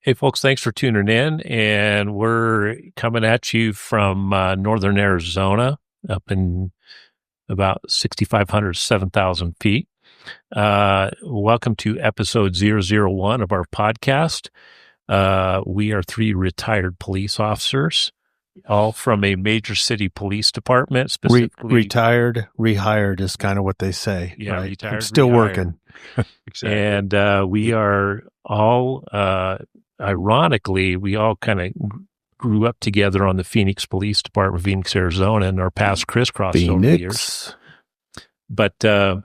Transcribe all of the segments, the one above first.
Hey, folks, thanks for tuning in. And we're coming at you from northern Arizona, up in about 6,500, 7,000 feet. Welcome to episode 001 of our podcast. We are three retired police officers, all from a major city police department, specifically. Retired, rehired is kind of what they say. Yeah, right? retired, I'm still rehired. working. Exactly. And we are all, ironically, we all kind of grew up together on the Phoenix Police Department, Phoenix, Arizona, and our paths crisscrossed over the years. But as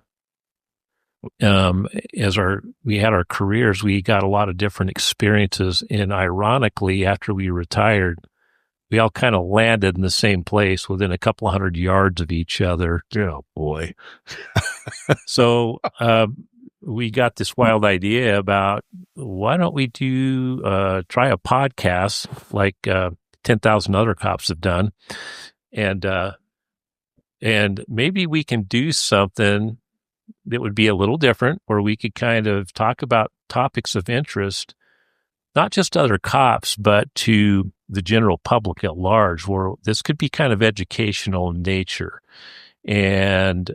we had our careers, we got a lot of different experiences. And ironically, after we retired, we all kind of landed in the same place within a couple of 100 yards of each other. Oh, boy. So we got this wild idea about why don't we try a podcast like 10,000 other cops have done. And maybe we can do something that would be a little different, where we could kind of talk about topics of interest, not just other cops, but to the general public at large, where this could be kind of educational in nature. And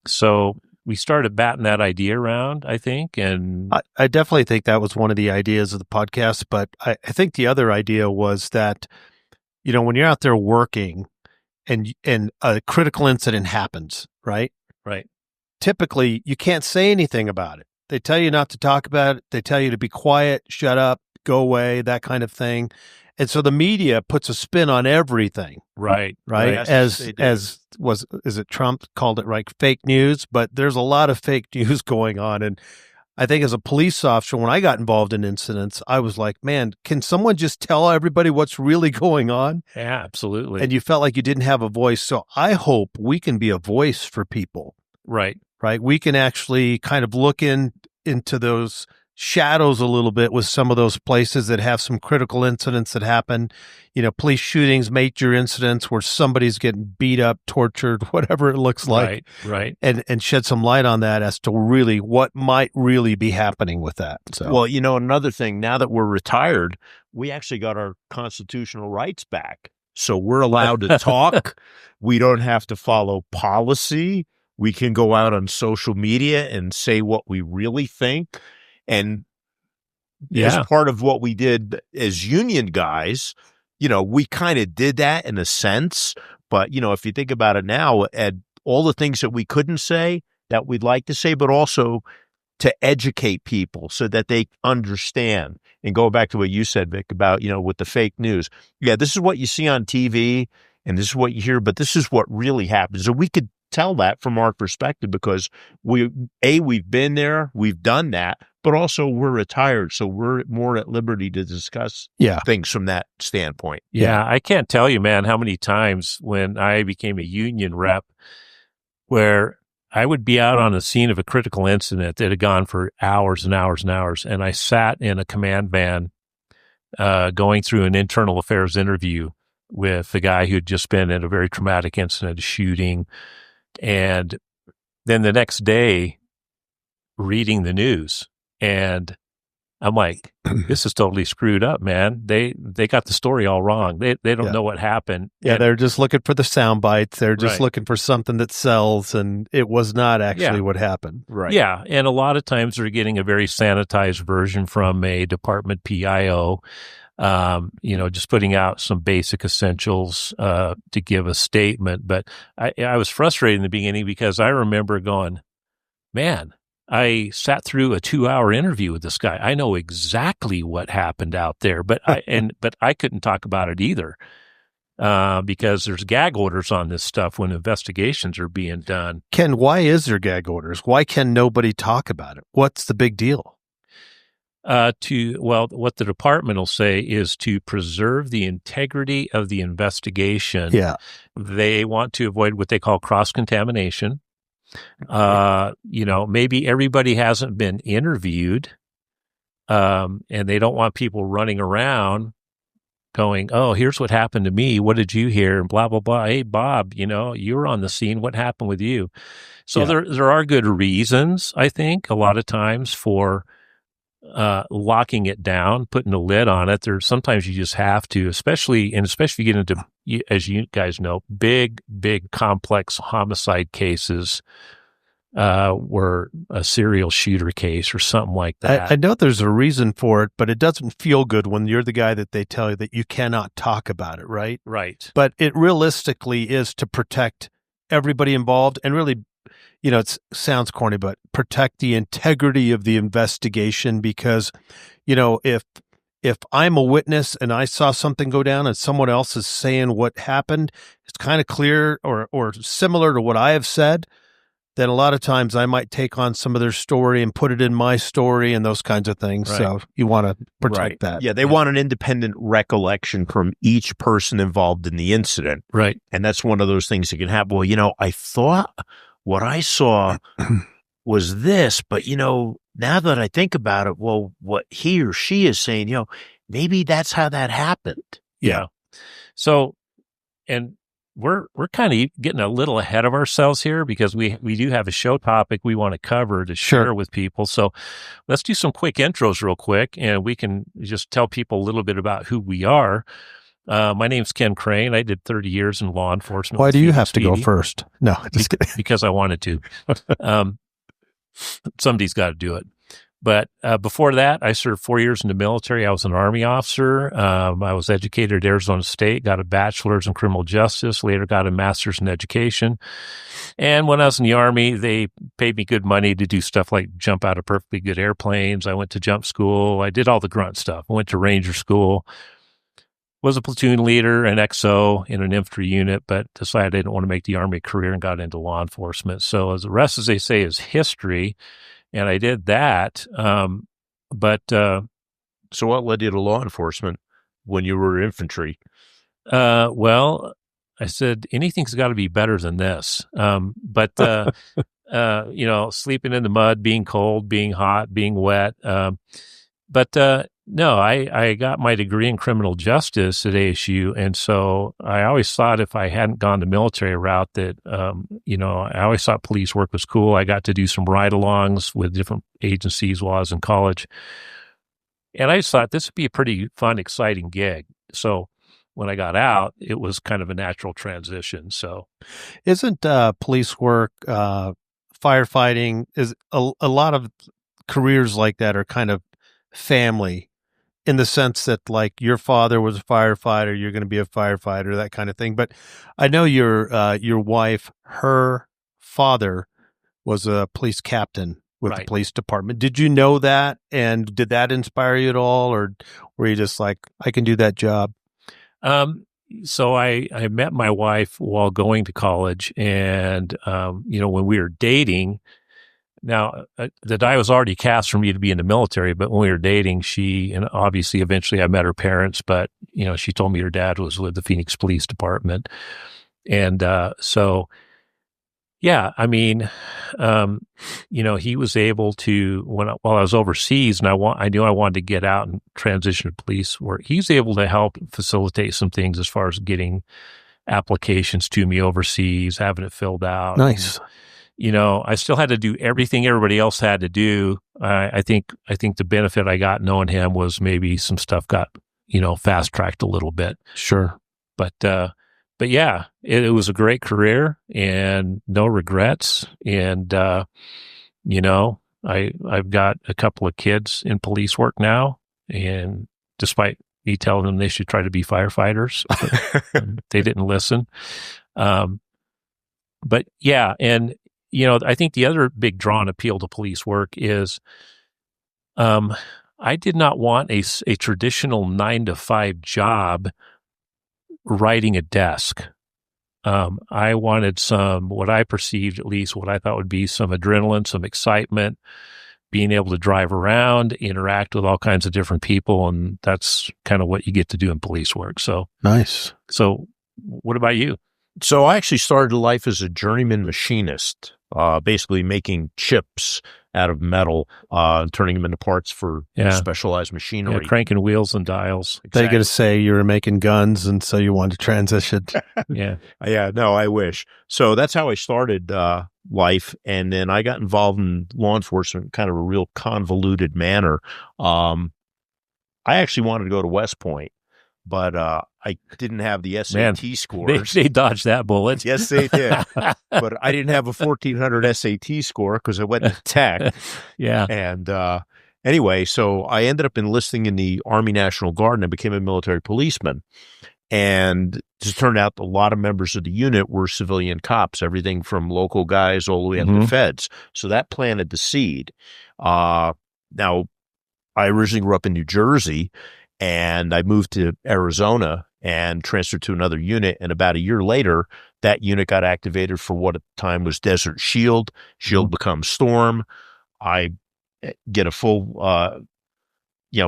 so we started batting that idea around, I think. And I definitely think that was one of the ideas of the podcast. But I think the other idea was that, when you're out there working and a critical incident happens, right? Right. Typically, you can't say anything about it. They tell you not to talk about it. They tell you to be quiet, shut up, go away, that kind of thing. And so the media puts a spin on everything. Right. As is it Trump called it, right? Fake news, but there's a lot of fake news going on. And I think as a police officer, when I got involved in incidents, I was like, man, can someone just tell everybody what's really going on? Yeah, absolutely. And you felt like you didn't have a voice. So I hope we can be a voice for people. Right. We can actually kind of look into those shadows a little bit with some of those places that have some critical incidents that happen, police shootings, major incidents where somebody's getting beat up, tortured, whatever it looks like. Right. And shed some light on that as to really what might really be happening with that. So. Well, another thing, now that we're retired, we actually got our constitutional rights back. So we're allowed to talk. We don't have to follow policy. We can go out on social media and say what we really think. And as part of what we did as union guys, we kind of did that in a sense. But, if you think about it now, and all the things that we couldn't say that we'd like to say, but also to educate people so that they understand. And go back to what you said, Vic, about, with the fake news. Yeah, this is what you see on TV and this is what you hear, but this is what really happens. So we could tell that from our perspective because we've been there, we've done that, but also we're retired, so we're more at liberty to discuss things from that standpoint. Yeah, I can't tell you, man, how many times when I became a union rep where I would be out on the scene of a critical incident that had gone for hours and hours and hours, and I sat in a command van going through an internal affairs interview with a guy who'd just been in a very traumatic incident, a shooting. And then the next day, reading the news, and I'm like, this is totally screwed up, man. They got the story all wrong. They don't know what happened. Yeah, and they're just looking for the sound bites. They're just looking for something that sells, and it was not actually what happened. Right. Yeah, and a lot of times they're getting a very sanitized version from a department PIO. Just putting out some basic essentials to give a statement. But I was frustrated in the beginning because I remember going, man, I sat through a 2-hour interview with this guy. I know exactly what happened out there, but I couldn't talk about it either because there's gag orders on this stuff when investigations are being done. Ken, why is there gag orders? Why can nobody talk about it? What's the big deal? What the department will say is to preserve the integrity of the investigation. Yeah. They want to avoid what they call cross-contamination. Maybe everybody hasn't been interviewed, and they don't want people running around going, oh, here's what happened to me. What did you hear? And blah, blah, blah. Hey, Bob, you were on the scene. What happened with you? So there are good reasons, I think, a lot of times for locking it down, putting a lid on it. There's sometimes you just have to, especially get into, as you guys know, big, complex homicide cases, were a serial shooter case or something like that. I know there's a reason for it, but it doesn't feel good when you're the guy that they tell you that you cannot talk about it, right? Right. But it realistically is to protect everybody involved and really, it sounds corny, but protect the integrity of the investigation because, if I'm a witness and I saw something go down and someone else is saying what happened, it's kind of clear or similar to what I have said, then a lot of times I might take on some of their story and put it in my story and those kinds of things. Right. So you want to protect that. Yeah, they want an independent recollection from each person involved in the incident. Right. And that's one of those things that can happen. Well, I thought what I saw was this, but, now that I think about it, well, what he or she is saying, maybe that's how that happened. Yeah. So, and we're kind of getting a little ahead of ourselves here because we do have a show topic we want to cover to share with people. So let's do some quick intros real quick, and we can just tell people a little bit about who we are. My name's Ken Crane. I did 30 years in law enforcement. Why do you have to go first? No, just kidding. Because I wanted to. Somebody's got to do it. But before that, I served 4 years in the military. I was an Army officer. I was educated at Arizona State, got a bachelor's in criminal justice, later got a master's in education. And when I was in the Army, they paid me good money to do stuff like jump out of perfectly good airplanes. I went to jump school. I did all the grunt stuff. I went to Ranger school, was a platoon leader, an XO in an infantry unit, but decided I didn't want to make the Army career and got into law enforcement. So as the rest, as they say, is history. And I did that. So what led you to law enforcement when you were infantry? Well, I said, anything's got to be better than this. Sleeping in the mud, being cold, being hot, being wet. No, I got my degree in criminal justice at ASU. And so I always thought if I hadn't gone the military route that, I always thought police work was cool. I got to do some ride-alongs with different agencies while I was in college. And I just thought this would be a pretty fun, exciting gig. So when I got out, it was kind of a natural transition. So isn't police work, firefighting, is a lot of careers like that are kind of family in the sense that like your father was a firefighter, you're going to be a firefighter, that kind of thing. But I know your wife, her father was a police captain with the police department. Did you know that? And did that inspire you at all? Or were you just like, I can do that job? So I met my wife while going to college, and, when we were dating. Now, the die was already cast for me to be in the military, but when we were dating, and obviously eventually I met her parents, but, she told me her dad was with the Phoenix Police Department. And he was able to, while I was overseas and I knew I wanted to get out and transition to police work, he was able to help facilitate some things as far as getting applications to me overseas, having it filled out. Nice. I still had to do everything everybody else had to do. I think the benefit I got knowing him was maybe some stuff got, fast tracked a little bit. Sure. But yeah, it was a great career and no regrets. And, I've got a couple of kids in police work now. And despite me telling them they should try to be firefighters, they didn't listen. But yeah. And, I think the other big draw and appeal to police work is I did not want a traditional 9-to-5 job riding a desk. I wanted what I perceived, at least what I thought would be some adrenaline, some excitement, being able to drive around, interact with all kinds of different people. And that's kind of what you get to do in police work. So nice. So what about you? So I actually started life as a journeyman machinist. basically making chips out of metal, turning them into parts for specialized machinery. Yeah, cranking wheels and dials. Exactly. They're going to say you were making guns, and so you wanted to transition. Yeah. Yeah, no, I wish. So that's how I started life, and then I got involved in law enforcement in kind of a real convoluted manner. I actually wanted to go to West Point, but I didn't have the SAT scores. They dodged that bullet. Yes, they did. But I didn't have a 1400 SAT score because I went to tech. Yeah. And anyway, so I ended up enlisting in the Army National Guard, and I became a military policeman. And it just turned out a lot of members of the unit were civilian cops, everything from local guys all the way up to feds. So that planted the seed. Now, I originally grew up in New Jersey, and I moved to Arizona and transferred to another unit. And about a year later, that unit got activated for what at the time was Desert Shield. Shield becomes Storm. I get a full,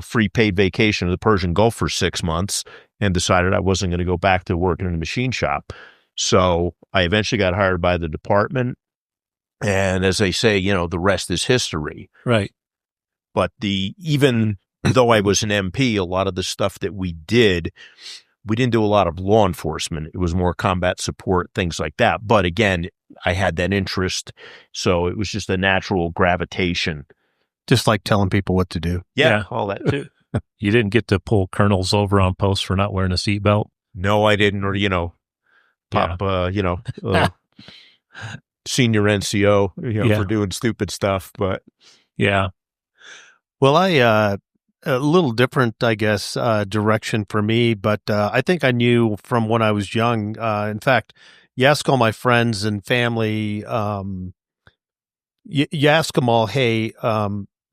free paid vacation to the Persian Gulf for 6 months and decided I wasn't going to go back to working in a machine shop. So I eventually got hired by the department. And as they say, the rest is history. Right. But even though I was an MP, a lot of the stuff that we didn't do a lot of law enforcement. It was more combat support, things like that. But again, I had that interest. So it was just a natural gravitation. Just like telling people what to do. Yeah. All that too. You didn't get to pull colonels over on post for not wearing a seatbelt? No, I didn't. Or, senior NCO, for doing stupid stuff. But yeah. Well, a little different, I guess, direction for me, but I think I knew from when I was young. In fact, you ask all my friends and family, you ask them all, hey,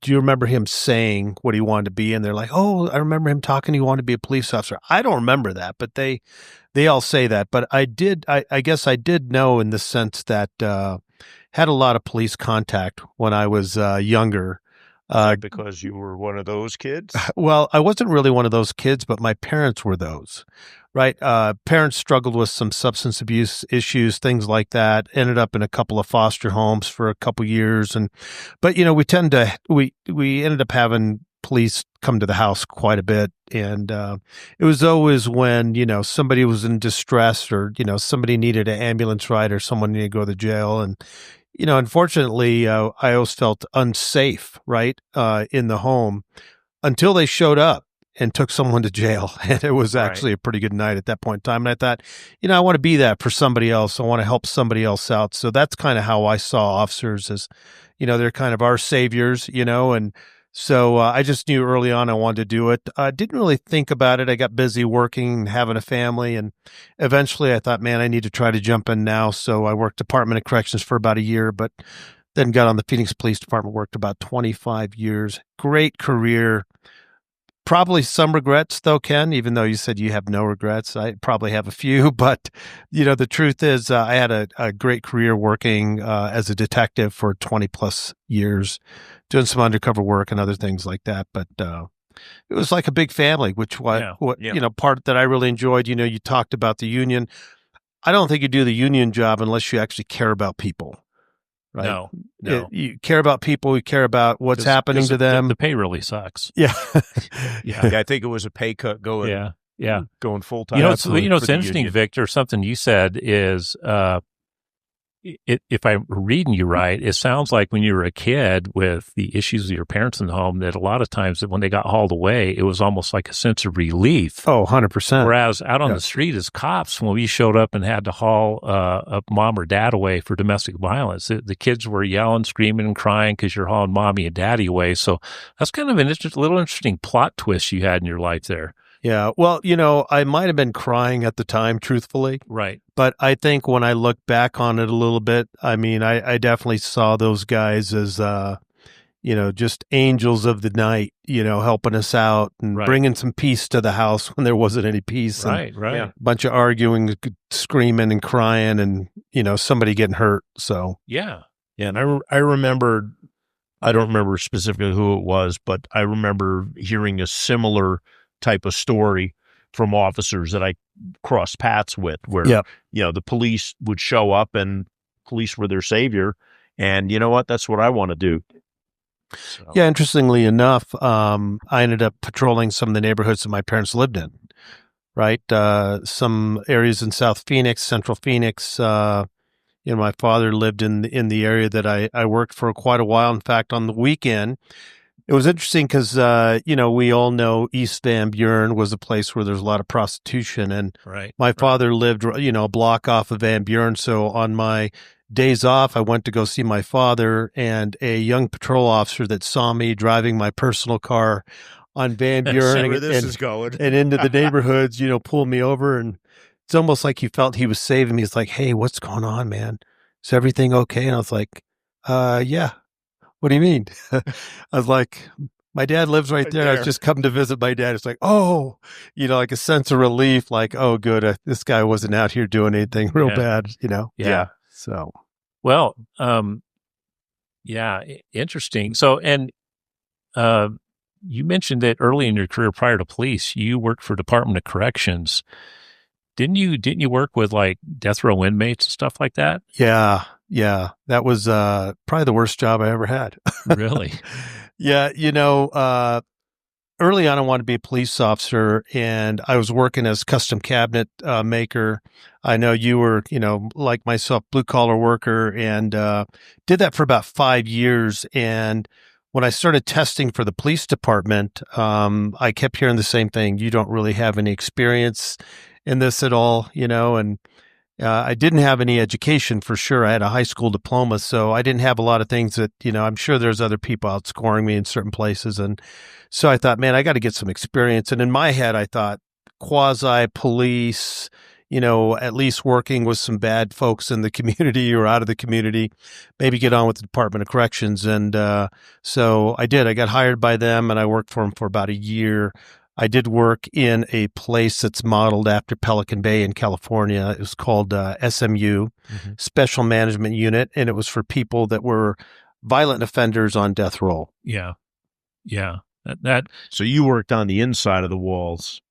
do you remember him saying what he wanted to be? And they're like, oh, I remember him talking. He wanted to be a police officer. I don't remember that, but they all say that. But I guess I did know in the sense that had a lot of police contact when I was younger. Because you were one of those kids? Well, I wasn't really one of those kids, but my parents were those, right? Parents struggled with some substance abuse issues, things like that, ended up in a couple of foster homes for a couple years. But we ended up having police come to the house quite a bit. And it was always when, somebody was in distress or, somebody needed an ambulance ride or someone needed to go to jail. And unfortunately, I always felt unsafe, right, in the home until they showed up and took someone to jail. And it was actually a pretty good night at that point in time. And I thought, I want to be that for somebody else. I want to help somebody else out. So that's kind of how I saw officers as, they're kind of our saviors, and so I just knew early on I wanted to do it. I didn't really think about it. I got busy working and having a family, and eventually I thought, man, I need to try to jump in now. So I worked Department of Corrections for about a year, but then got on the Phoenix Police Department, worked about 25 years. Great career. Probably some regrets, though, Ken, even though you said you have no regrets. I probably have a few, but, the truth is I had a great career working as a detective for 20 plus years, doing some undercover work and other things like that. But it was like a big family, which part that I really enjoyed. You talked about the union. I don't think you do the union job unless you actually care about people. Right? No. You care about people. You care about what's happening to them. The pay really sucks. Yeah. I think it was a pay cut going. Yeah. Going full time. It's interesting, Victor. Something you said is, if I'm reading you right, it sounds like when you were a kid with the issues of your parents in the home, that a lot of times that when they got hauled away, it was almost like a sense of relief. Oh, 100%. Whereas out on the street as cops, when we showed up and had to haul a mom or dad away for domestic violence, the kids were yelling, screaming, and crying because you're hauling mommy and daddy away. So that's kind of little interesting plot twist you had in your life there. Yeah. Well, I might have been crying at the time, truthfully. Right. But I think when I look back on it a little bit, I mean, I definitely saw those guys as, just angels of the night, helping us out and bringing some peace to the house when there wasn't any peace. Right. Yeah, a bunch of arguing, screaming and crying and, somebody getting hurt. So. Yeah. Yeah. And I remember, I don't remember specifically who it was, but I remember hearing a similar type of story from officers that I crossed paths with where, the police would show up and police were their savior. And you know what? That's what I want to do. So. Yeah, interestingly enough, I ended up patrolling some of the neighborhoods that my parents lived in, right? Some areas in South Phoenix, Central Phoenix. My father lived in the area that I worked for quite a while. In fact, on the weekend, it was interesting because, we all know East Van Buren was a place where there's a lot of prostitution. And my father lived, a block off of Van Buren. So on my days off, I went to go see my father, and a young patrol officer that saw me driving my personal car on Van Buren and into the neighborhoods, pulled me over. And it's almost like he felt he was saving me. He's like, "Hey, what's going on, man? Is everything okay?" And I was like, yeah. What do you mean? I was like, my dad lives right there. I was just come to visit my dad. It's like, oh, like a sense of relief, like, oh, good. This guy wasn't out here doing anything real bad, Yeah. So, well, interesting. So, and you mentioned that early in your career prior to police, you worked for Department of Corrections. Didn't you work with like death row inmates and stuff like that? Yeah. That was probably the worst job I ever had. Really? Yeah. Early on, I wanted to be a police officer, and I was working as custom cabinet maker. I know you were, like myself, blue collar worker, and did that for about 5 years. And when I started testing for the police department, I kept hearing the same thing. You don't really have any experience in this at all, and I didn't have any education for sure. I had a high school diploma, so I didn't have a lot of things that, I'm sure there's other people outscoring me in certain places. And so I thought, man, I got to get some experience. And in my head, I thought quasi police, at least working with some bad folks in the community or out of the community, maybe get on with the Department of Corrections. And so I did. I got hired by them, and I worked for them for about a year. I did work in a place that's modeled after Pelican Bay in California. It was called SMU, Special Management Unit, and it was for people that were violent offenders on death row. Yeah. So you worked on the inside of the walls.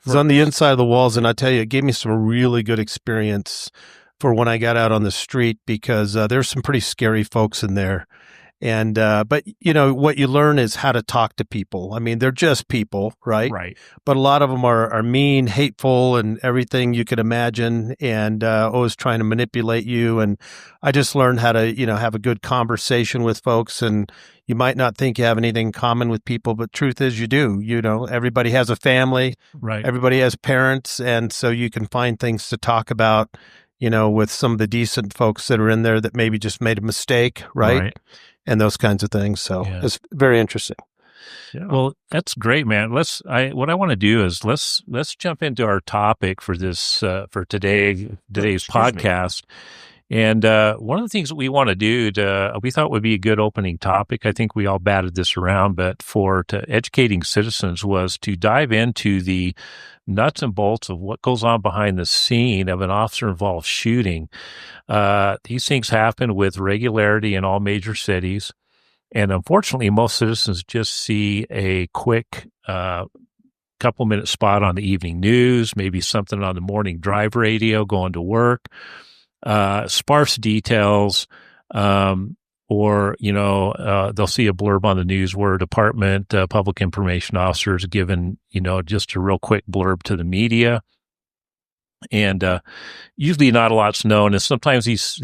It was on the inside of the walls, and I tell you, it gave me some really good experience for when I got out on the street, because there's some pretty scary folks in there. And, but what you learn is how to talk to people. I mean, they're just people, right? Right. But a lot of them are mean, hateful, and everything you could imagine, and always trying to manipulate you. And I just learned how to, have a good conversation with folks. And you might not think you have anything in common with people, but truth is you do. Everybody has a family. Right. Everybody has parents. And so you can find things to talk about, with some of the decent folks that are in there that maybe just made a mistake, right? And those kinds of things. So it's very interesting. Yeah. Well, that's great, man. What I want to do is let's jump into our topic for this for today's podcast. And one of the things that we want to do, we thought would be a good opening topic. I think we all batted this around, but to educating citizens was to dive into the nuts and bolts of what goes on behind the scene of an officer-involved shooting. These things happen with regularity in all major cities. And unfortunately, most citizens just see a quick couple-minute spot on the evening news, maybe something on the morning drive radio going to work, sparse details, or, they'll see a blurb on the news where a department, public information officer is given, just a real quick blurb to the media. And usually not a lot's known. And sometimes these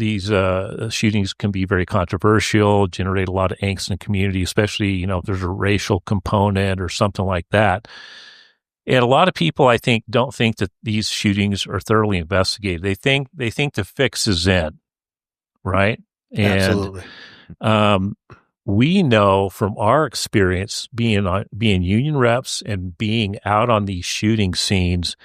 shootings can be very controversial, generate a lot of angst in the community, especially, if there's a racial component or something like that. And a lot of people, I think, don't think that these shootings are thoroughly investigated. They think the fix is in, right? Absolutely. And we know from our experience being union reps and being out on these shooting scenes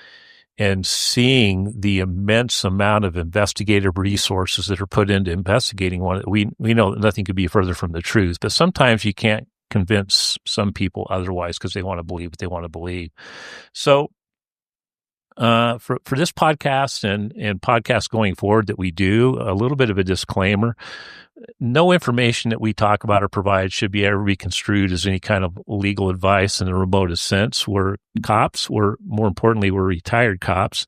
and seeing the immense amount of investigative resources that are put into investigating one, we know that nothing could be further from the truth. But sometimes you can't convince some people otherwise because they want to believe what they want to believe. So for this podcast and podcasts going forward that we do, a little bit of a disclaimer. No information that we talk about or provide should ever be construed as any kind of legal advice in the remotest sense. We're cops. More importantly, we're retired cops.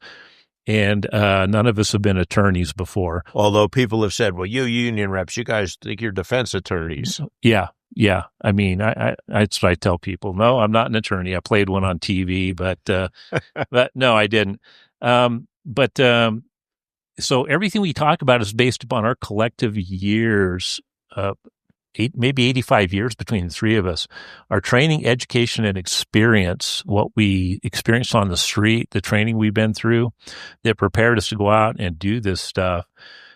and none of us have been attorneys before. Although people have said, well, you union reps, you guys think you're defense attorneys. Yeah. I mean, that's what I tell people. No, I'm not an attorney. I played one on TV, but no, I didn't. So everything we talk about is based upon our collective years, maybe 85 years between the three of us. Our training, education, and experience, what we experienced on the street, the training we've been through, that prepared us to go out and do this stuff.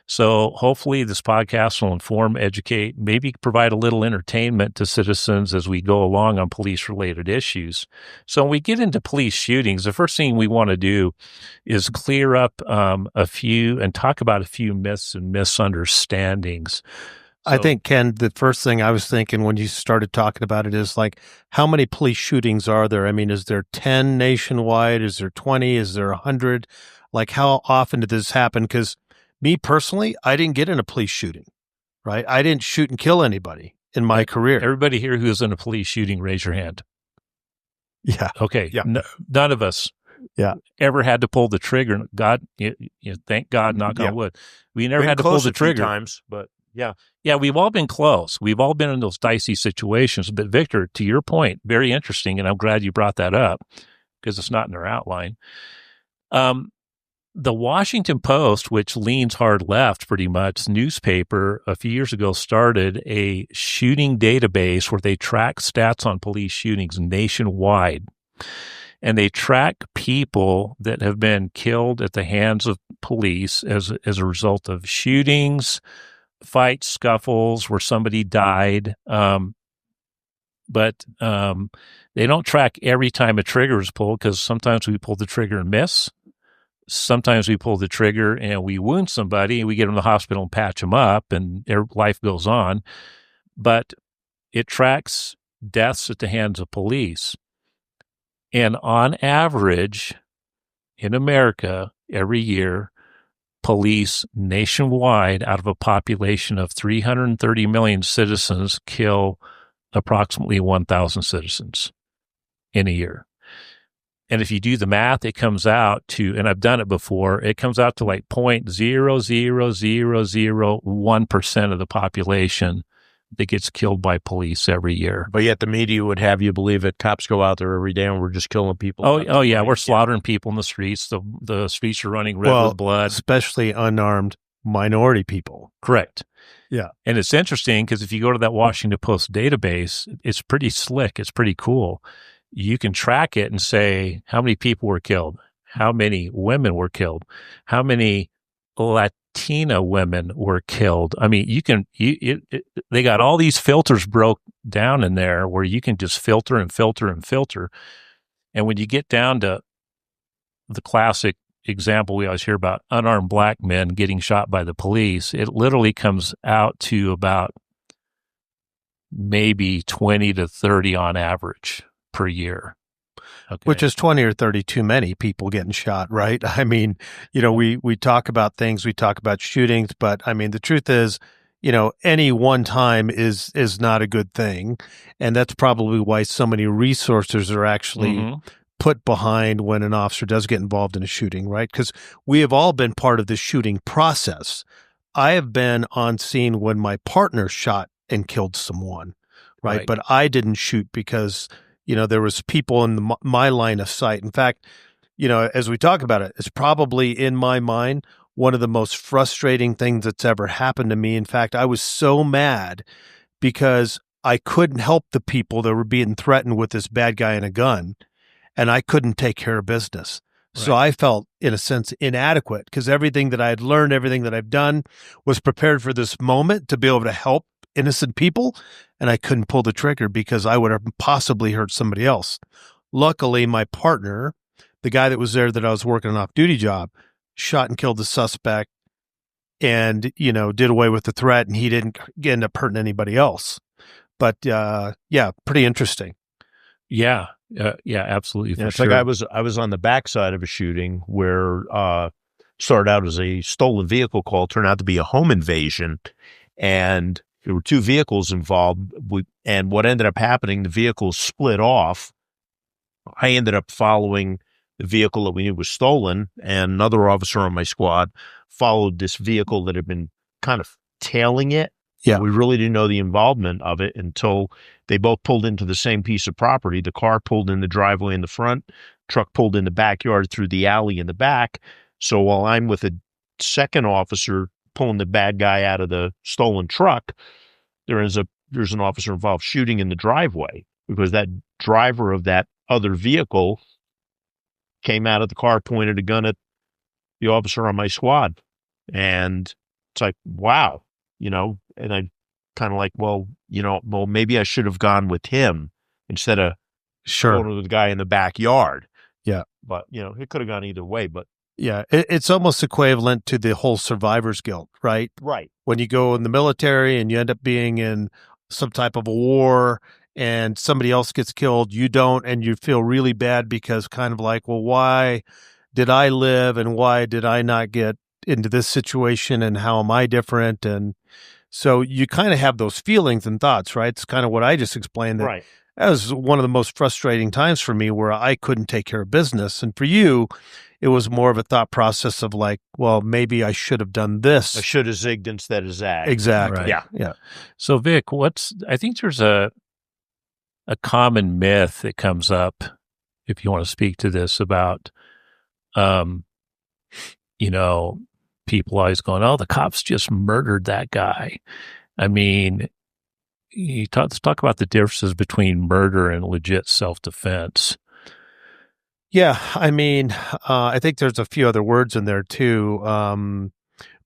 So hopefully this podcast will inform, educate, maybe provide a little entertainment to citizens as we go along on police-related issues. So when we get into police shootings, the first thing we want to do is clear up a few and talk about a few myths and misunderstandings. I think, Ken, the first thing I was thinking when you started talking about it is like, how many police shootings are there? I mean, is there 10 nationwide? Is there 20? Is there 100? Like, how often did this happen? Because me personally, I didn't get in a police shooting, right? I didn't shoot and kill anybody in my career. Everybody here who's in a police shooting, raise your hand. Yeah. Okay. Yeah. None of us ever had to pull the trigger. God, thank God, knock on wood. We never had to pull the trigger. Times, but yeah, we've all been close. We've all been in those dicey situations. But Victor, to your point, very interesting, and I'm glad you brought that up because it's not in our outline. The Washington Post, which leans hard left pretty much, newspaper a few years ago started a shooting database where they track stats on police shootings nationwide. And they track people that have been killed at the hands of police as a result of shootings, fights, scuffles where somebody died. But they don't track every time a trigger is pulled because sometimes we pull the trigger and miss. Sometimes we pull the trigger and we wound somebody and we get them to the hospital and patch them up and their life goes on. But it tracks deaths at the hands of police. And on average, in America, every year, police nationwide, out of a population of 330 million citizens, kill approximately 1,000 citizens in a year. And if you do the math, it comes out to, and I've done it before, it comes out to like 0.00001% of the population that gets killed by police every year. But yet the media would have you believe that cops go out there every day and we're just killing people. Oh yeah, we're slaughtering people in the streets. The streets are running red with blood. Especially unarmed minority people. Correct. Yeah. And it's interesting because if you go to that Washington Post database, it's pretty slick. It's pretty cool. You can track it and say how many people were killed, how many women were killed, how many Latina women were killed. I mean, they got all these filters broke down in there where you can just filter and filter and filter. And when you get down to the classic example we always hear about, unarmed black men getting shot by the police, it literally comes out to about maybe 20 to 30 on average per year. Okay. Which is 20 or 30 too many people getting shot, right? I mean, we talk about things, we talk about shootings, but I mean, the truth is, any one time is not a good thing. And that's probably why so many resources are actually put behind when an officer does get involved in a shooting, right? Because we have all been part of the shooting process. I have been on scene when my partner shot and killed someone, right? But I didn't shoot because there was people in my line of sight. In fact, as we talk about it, it's probably in my mind one of the most frustrating things that's ever happened to me. In fact, I was so mad because I couldn't help the people that were being threatened with this bad guy and a gun, and I couldn't take care of business. Right. So I felt, in a sense, inadequate because everything that I had learned, everything that I've done was prepared for this moment to be able to help innocent people, and I couldn't pull the trigger because I would have possibly hurt somebody else. Luckily, my partner, the guy that was there that I was working an off-duty job, shot and killed the suspect and, did away with the threat, and he didn't end up hurting anybody else. But, pretty interesting. Yeah, absolutely. For it's sure. like I was on the backside of a shooting where started out as a stolen vehicle call, turned out to be a home invasion, and there were two vehicles involved. And what ended up happening, the vehicles split off. I ended up following the vehicle that we knew was stolen, and another officer on my squad followed this vehicle that had been kind of tailing it. Yeah. We really didn't know the involvement of it until they both pulled into the same piece of property. The car pulled in the driveway in the front, truck pulled in the backyard through the alley in the back. So while I'm with a second officer pulling the bad guy out of the stolen truck, there's an officer involved shooting in the driveway because that driver of that other vehicle came out of the car, pointed a gun at the officer on my squad. And it's like, wow, and I kind of like, well, maybe I should have gone with him instead of going with the guy in the backyard. Yeah. But, it could have gone either way, but. Yeah. It's almost equivalent to the whole survivor's guilt, right? Right. When you go in the military and you end up being in some type of a war and somebody else gets killed, you don't, and you feel really bad because kind of like, well, why did I live and why did I not get into this situation and how am I different? And so you kind of have those feelings and thoughts, right? It's kind of what I just explained. That was one of the most frustrating times for me where I couldn't take care of business. And for you, it was more of a thought process of like, well, maybe I should have done this. I should have zigged instead of zagged. Exactly. Right. Yeah. So Vic, I think there's a common myth that comes up, if you want to speak to this, about, people always going, oh, the cops just murdered that guy. I mean, let's talk about the differences between murder and legit self-defense. Yeah, I mean, I think there's a few other words in there too.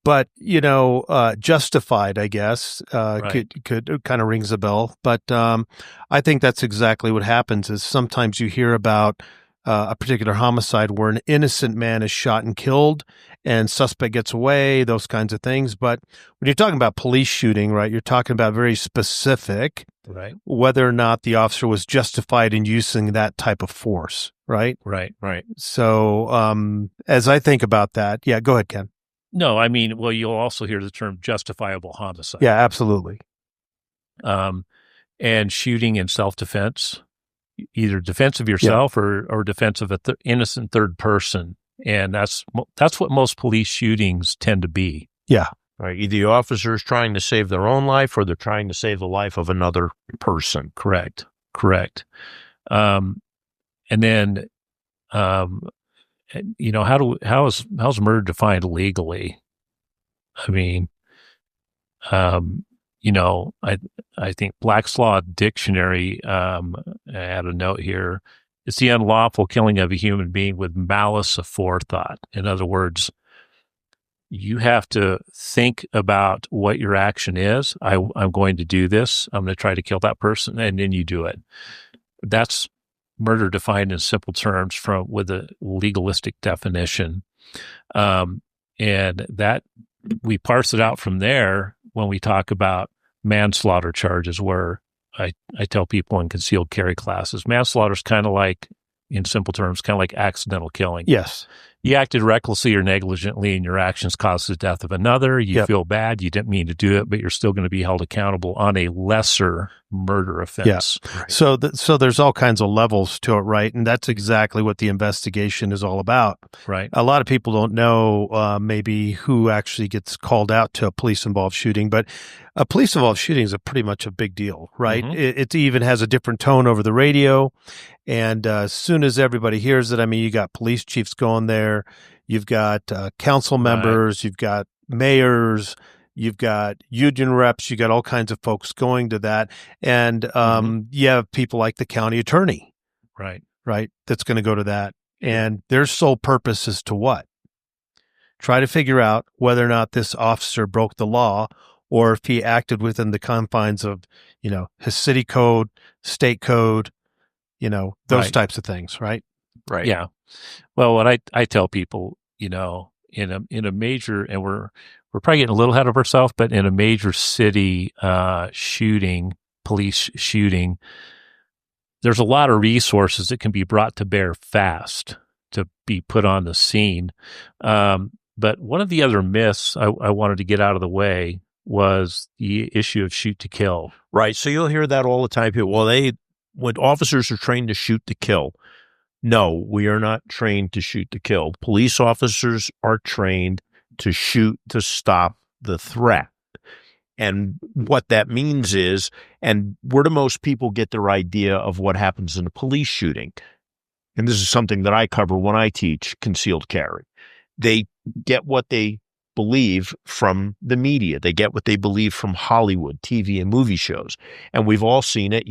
But, justified, I guess, could kind of rings a bell. But I think that's exactly what happens is sometimes you hear about a particular homicide where an innocent man is shot and killed and suspect gets away, those kinds of things. But when you're talking about police shooting, right, you're talking about very specific, right, whether or not the officer was justified in using that type of force, right? Right. So as I think about that, yeah, go ahead, Ken. No, I mean, well, you'll also hear the term justifiable homicide. Yeah, absolutely. And shooting in self-defense, either defense of yourself or defense of an innocent third person. And that's what most police shootings tend to be. Yeah. Right. Either the officer is trying to save their own life or they're trying to save the life of another person. Correct. And then, how's murder defined legally? I mean, I think Black's Law Dictionary, I had a note here. It's the unlawful killing of a human being with malice aforethought. In other words, you have to think about what your action is. I'm going to do this. I'm going to try to kill that person, and then you do it. That's murder defined in simple terms with a legalistic definition. And that we parse it out from there when we talk about manslaughter charges, where I tell people in concealed carry classes, manslaughter is kind of like, in simple terms, kind of like accidental killing. Yes. You acted recklessly or negligently and your actions caused the death of another. You feel bad. You didn't mean to do it, but you're still going to be held accountable on a lesser murder offense. Yeah. Right. So there's all kinds of levels to it, right? And that's exactly what the investigation is all about. Right. A lot of people don't know maybe who actually gets called out to a police-involved shooting, but a police-involved shooting is pretty much a big deal, right? Mm-hmm. It even has a different tone over the radio. And as soon as everybody hears it, I mean, you got police chiefs going there, you've got council members, you've got mayors, you've got union reps, you got all kinds of folks going to that. And you have people like the county attorney, right, that's going to go to that. And their sole purpose is to what? Try to figure out whether or not this officer broke the law or if he acted within the confines of, his city code, state code, those types of things, right? Right. Yeah. Well, what I tell people, in a major, and we're probably getting a little ahead of ourselves, but in a major city police shooting, there's a lot of resources that can be brought to bear fast to be put on the scene. But one of the other myths I wanted to get out of the way was the issue of shoot to kill. Right. So you'll hear that all the time. When officers are trained to shoot to kill, No, we are not trained to shoot to kill. Police officers are trained to shoot to stop the threat. And what that means is, and where do most people get their idea of what happens in a police shooting? And this is something that I cover when I teach concealed carry. They get what they believe from the media. They get what they believe from Hollywood, TV, and movie shows. And we've all seen it,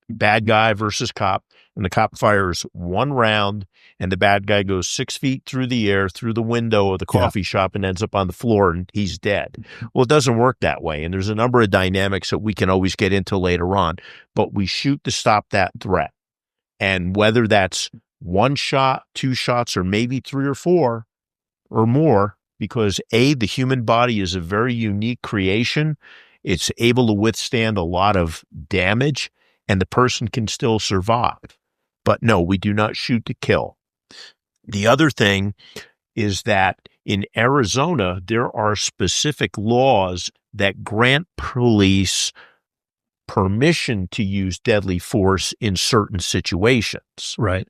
bad guy versus cop, and the cop fires one round, and the bad guy goes 6 feet through the air, through the window of the coffee shop, and ends up on the floor, and he's dead. Well, it doesn't work that way, and there's a number of dynamics that we can always get into later on, but we shoot to stop that threat. And whether that's one shot, two shots, or maybe three or four or more, because the human body is a very unique creation. It's able to withstand a lot of damage, and the person can still survive. But no, we do not shoot to kill. The other thing is that in Arizona, there are specific laws that grant police permission to use deadly force in certain situations. Right.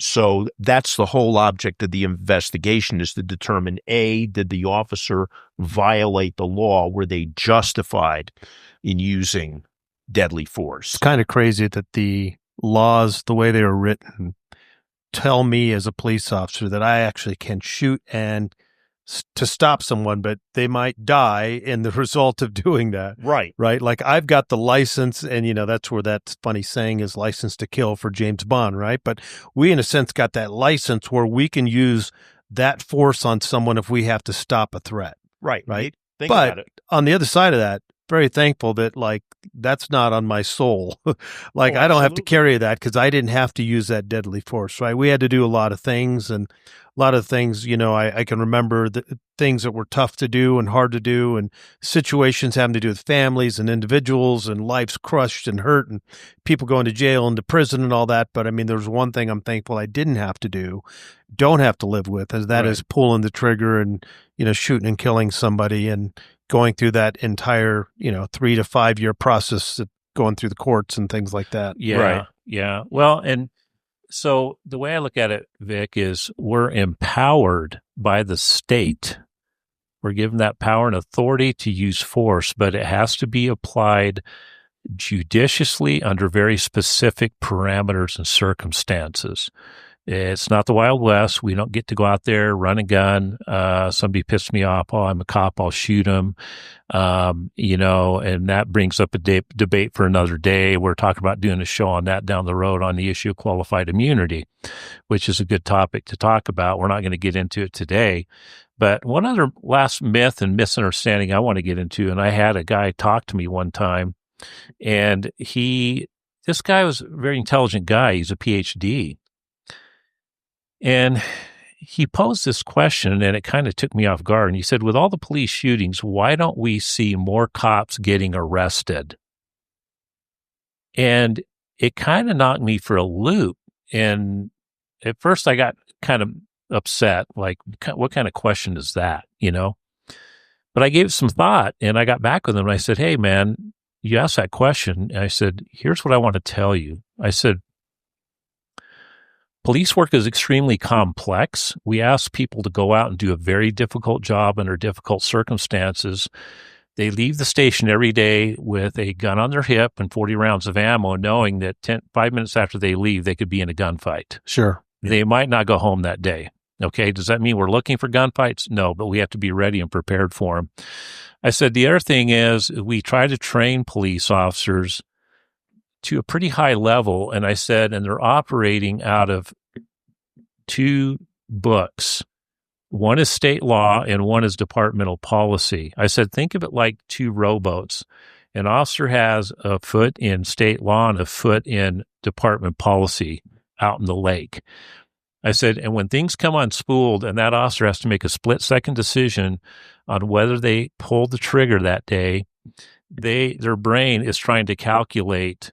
So that's the whole object of the investigation, is to determine, did the officer violate the law? Were they justified in using deadly force? It's kind of crazy that the laws, the way they were written, tell me as a police officer that I actually can shoot and to stop someone, but they might die in the result of doing that. Right. Right. Like I've got the license, and that's where that funny saying is, license to kill, for James Bond. Right. But we, in a sense, got that license where we can use that force on someone if we have to stop a threat. Right. Right. Think but about it. On the other side of that, very thankful that that's not on my soul. I don't have to carry that because I didn't have to use that deadly force, right? We had to do a lot of things, and a lot of things, I can remember the things that were tough to do and hard to do, and situations having to do with families and individuals, and life's crushed and hurt, and people going to jail and to prison and all that. But I mean, there's one thing I'm thankful I didn't have to do, don't have to live with, and that is pulling the trigger and, shooting and killing somebody, and going through that entire, 3 to 5 year process of going through the courts and things like that. Yeah. Right. Yeah. Well, and so the way I look at it, Vic, is we're empowered by the state. We're given that power and authority to use force, but it has to be applied judiciously under very specific parameters and circumstances. It's not the Wild West. We don't get to go out there, run a gun. Somebody pissed me off. Oh, I'm a cop. I'll shoot him. And that brings up a debate for another day. We're talking about doing a show on that down the road on the issue of qualified immunity, which is a good topic to talk about. We're not going to get into it today. But one other last myth and misunderstanding I want to get into, and I had a guy talk to me one time, and this guy was a very intelligent guy. He's a PhD. And he posed this question, and it kind of took me off guard. And he said, with all the police shootings, why don't we see more cops getting arrested? And it kind of knocked me for a loop. And at first I got kind of upset, like, what kind of question is that, But I gave it some thought, and I got back with him, and I said, hey, man, you asked that question. And I said, here's what I want to tell you. I said, police work is extremely complex. We ask people to go out and do a very difficult job under difficult circumstances. They leave the station every day with a gun on their hip and 40 rounds of ammo, knowing that 5 minutes after they leave, they could be in a gunfight. Sure. They might not go home that day. Okay. Does that mean we're looking for gunfights? No, but we have to be ready and prepared for them. I said, the other thing is we try to train police officers to a pretty high level. And I said, and they're operating out of 2 books. One is state law and one is departmental policy. I said, think of it like 2 rowboats. An officer has a foot in state law and a foot in department policy out in the lake. I said, and when things come unspooled and that officer has to make a split-second decision on whether they pull the trigger that day, their brain is trying to calculate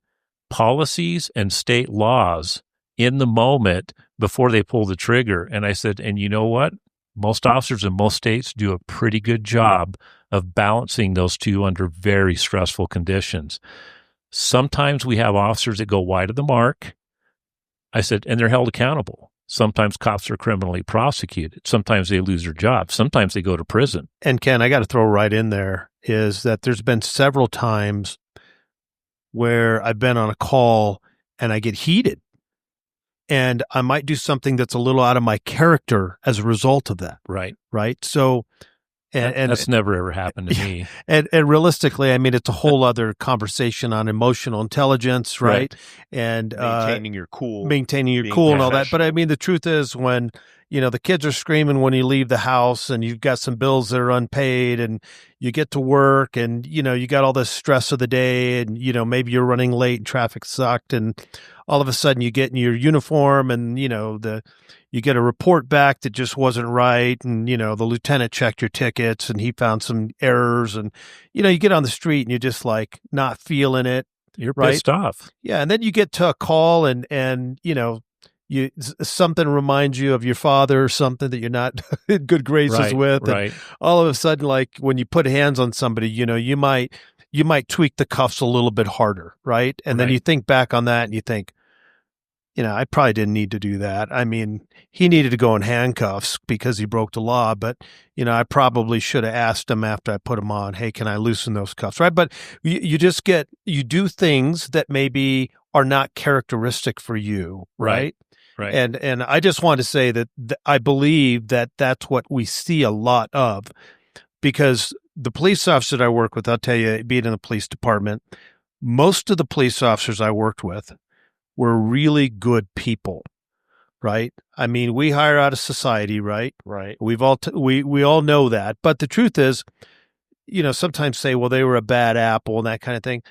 policies and state laws in the moment before they pull the trigger. And I said, and you know what? Most officers in most states do a pretty good job of balancing those two under very stressful conditions. Sometimes we have officers that go wide of the mark. I said, and they're held accountable. Sometimes cops are criminally prosecuted. Sometimes they lose their job. Sometimes they go to prison. And Ken, I got to throw right in there is that there's been several times where I've been on a call and I get heated and I might do something that's a little out of my character as a result of that. Right. Right. So, and that's never ever happened to me. And realistically, I mean, it's a whole other conversation on emotional intelligence, right? And maintaining your cool, and all that. But I mean, the truth is when, the kids are screaming when you leave the house and you've got some bills that are unpaid and you get to work and, you got all the stress of the day and, maybe you're running late and traffic sucked and all of a sudden you get in your uniform and, you get a report back that just wasn't right. And, the lieutenant checked your tickets and he found some errors and, you get on the street and you're just like not feeling it. You're right? Pissed off. Yeah. And then you get to a call and, something reminds you of your father or something that you're not in good graces with. Right. And all of a sudden, like when you put hands on somebody, you might tweak the cuffs a little bit harder. Right. And then you think back on that and you think, I probably didn't need to do that. I mean, he needed to go in handcuffs because he broke the law, but, I probably should have asked him after I put him on, hey, can I loosen those cuffs? Right. But you do things that maybe are not characteristic for you. Right. Right. And I just want to say that I believe that that's what we see a lot of because the police officers I work with, I'll tell you, being in the police department, most of the police officers I worked with were really good people, right? I mean, we hire out of society, right? Right. We've all we all know that. But the truth is, sometimes say, well, they were a bad apple and that kind of thing.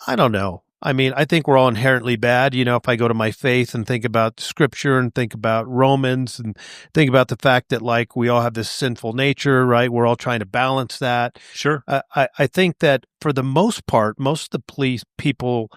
I don't know. I mean, I think we're all inherently bad. If I go to my faith and think about scripture and think about Romans and think about the fact that like we all have this sinful nature, right? We're all trying to balance that. Sure. I think that for the most part, most of the police people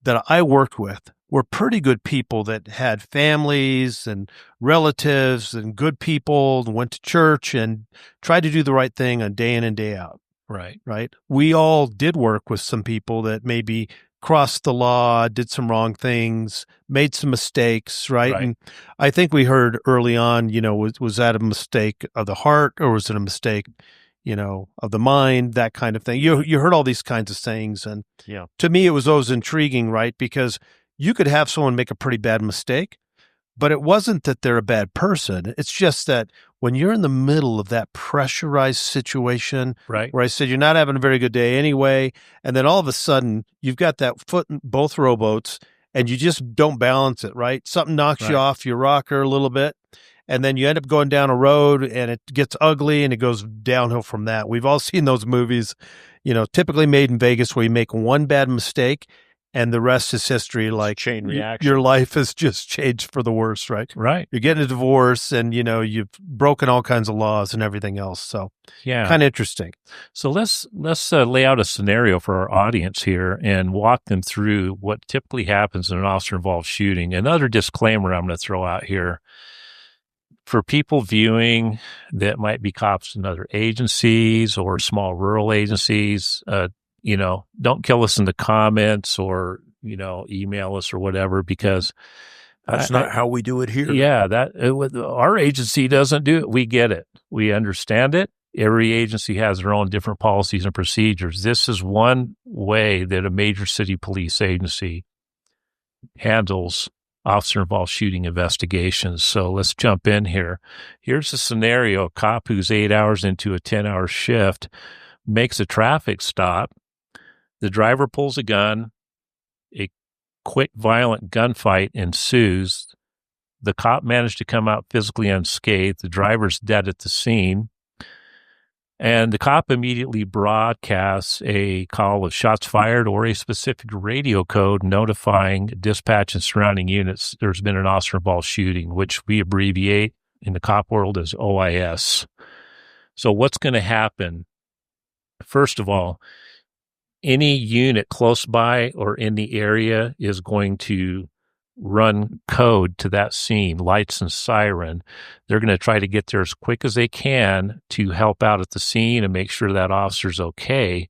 that I worked with were pretty good people that had families and relatives and good people and went to church and tried to do the right thing on day in and day out. Right. Right. We all did work with some people that maybe crossed the law, did some wrong things, made some mistakes, right? And I think we heard early on, was that a mistake of the heart or was it a mistake, of the mind, that kind of thing. You heard all these kinds of sayings. And to me, it was always intriguing, right? Because you could have someone make a pretty bad mistake, but it wasn't that they're a bad person. It's just that when you're in the middle of that pressurized situation, right, where I said you're not having a very good day anyway, and then all of a sudden you've got that foot in both rowboats and you just don't balance it, right? Something knocks you off your rocker a little bit, and then you end up going down a road and it gets ugly and it goes downhill from that. We've all seen those movies, typically made in Vegas where you make one bad mistake and the rest is history. Like chain reaction. Your life has just changed for the worse, right? Right. You're getting a divorce and, you've broken all kinds of laws and everything else. So kind of interesting. So let's lay out a scenario for our audience here and walk them through what typically happens in an officer-involved shooting. Another disclaimer I'm going to throw out here. For people viewing that might be cops in other agencies or small rural agencies, don't kill us in the comments or, email us or whatever, because that's not how we do it here. Yeah, our agency doesn't do it. We get it. We understand it. Every agency has their own different policies and procedures. This is one way that a major city police agency handles officer-involved shooting investigations. So let's jump in here. Here's a scenario. A cop who's 8 hours into a 10-hour shift makes a traffic stop. The driver pulls a gun. A quick, violent gunfight ensues. The cop managed to come out physically unscathed. The driver's dead at the scene. And the cop immediately broadcasts a call of shots fired or a specific radio code notifying dispatch and surrounding units there's been an officer-involved shooting, which we abbreviate in the cop world as OIS. So what's going to happen? First of all, any unit close by or in the area is going to run code to that scene, lights and siren. They're going to try to get there as quick as they can to help out at the scene and make sure that officer's okay.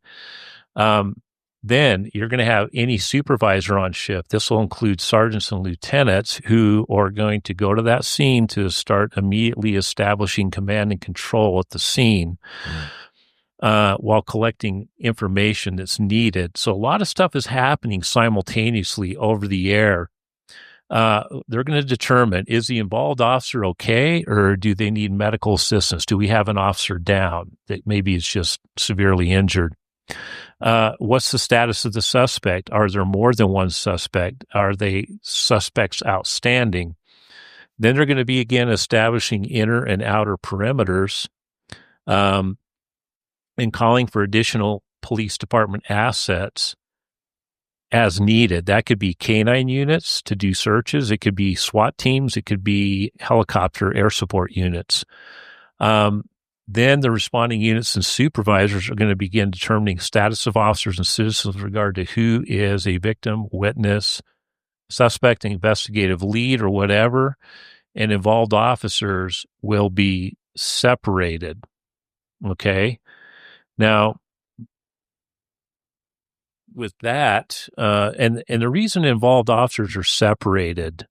Then you're going to have any supervisor on shift. This will include sergeants and lieutenants who are going to go to that scene to start immediately establishing command and control at the scene while collecting information that's needed. So a lot of stuff is happening simultaneously over the air. They're going to determine, is the involved officer okay, or do they need medical assistance? Do we have an officer down that maybe is just severely injured? What's the status of the suspect? Are there more than one suspect? Are they suspects outstanding? Then they're going to be, again, establishing inner and outer perimeters and calling for additional police department assets as needed. That could be canine units to do searches. It could be SWAT teams. It could be helicopter air support units. Then the responding units and supervisors are going to begin determining status of officers and citizens with regard to who is a victim, witness, suspect, investigative lead, or whatever. And involved officers will be separated. Okay. Now, with that, and the reason involved officers are separated,